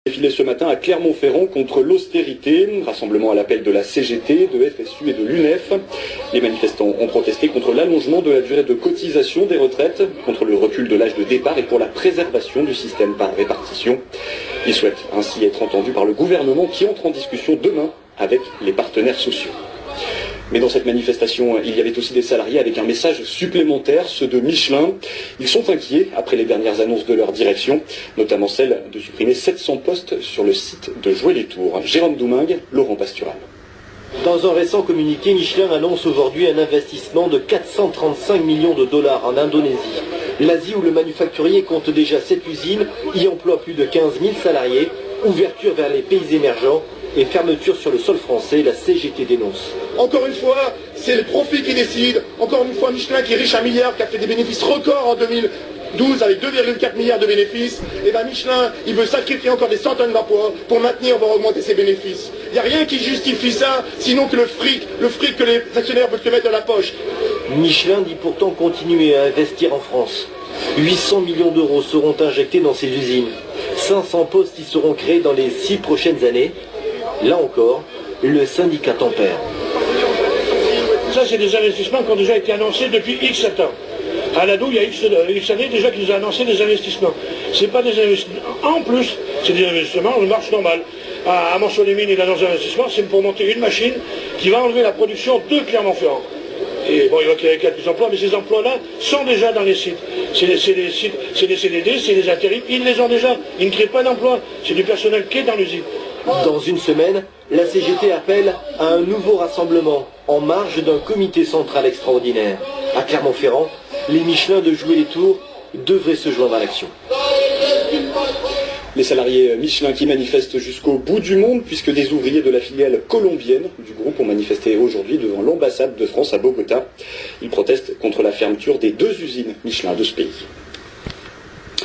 Défilé ce matin à Clermont-Ferrand contre l'austérité, rassemblement à l'appel de la CGT, de FSU et de l'UNEF. Les manifestants ont protesté contre l'allongement de la durée de cotisation des retraites, contre le recul de l'âge de départ et pour la préservation du système par répartition. Ils souhaitent ainsi être entendus par le gouvernement qui entre en discussion demain avec les partenaires sociaux. Mais dans cette manifestation, il y avait aussi des salariés avec un message supplémentaire, ceux de Michelin. Ils sont inquiets après les dernières annonces de leur direction, notamment celle de supprimer 700 postes sur le site de Joué-les-Tours. Jérôme Doumingue, Laurent Pastural. Dans un récent communiqué, Michelin annonce aujourd'hui un investissement de 435 millions de dollars en Indonésie. L'Asie, où le manufacturier compte déjà 7 usines, y emploie plus de 15 000 salariés, ouverture vers les pays émergents et fermeture sur le sol français, la CGT dénonce. Encore une fois, c'est le profit qui décide. Encore une fois, Michelin qui est riche 1 milliard, qui a fait des bénéfices records en 2012 avec 2,4 milliards de bénéfices. Et bien Michelin, il veut sacrifier encore des centaines d'emplois pour maintenir, voire augmenter ses bénéfices. Il n'y a rien qui justifie ça, sinon que le fric que les actionnaires veulent se mettre dans la poche. Michelin dit pourtant continuer à investir en France. 800 millions d'euros seront injectés dans ces usines. 500 postes y seront créés dans les 6 prochaines années. Là encore, le syndicat tempère. Ça, c'est des investissements qui ont déjà été annoncés depuis X ans. À l'ADO, il y a X années déjà qu'ils ont annoncé des investissements. C'est pas des investissements. En plus, c'est des investissements de marche normale. À Manceau-les-Mines, il annonce des investissements, c'est pour monter une machine qui va enlever la production de Clermont-Ferrand. Et bon, il va créer quelques emplois, mais ces emplois-là sont déjà dans les sites. C'est des CDD, c'est des intérims, ils les ont déjà. Ils ne créent pas d'emplois. C'est du personnel qui est dans l'usine. Dans une semaine, la CGT appelle à un nouveau rassemblement en marge d'un comité central extraordinaire. À Clermont-Ferrand, les Michelin de Joué-les-Tours devraient se joindre à l'action. Les salariés Michelin qui manifestent jusqu'au bout du monde, puisque des ouvriers de la filiale colombienne du groupe ont manifesté aujourd'hui devant l'ambassade de France à Bogota. Ils protestent contre la fermeture des 2 usines Michelin de ce pays.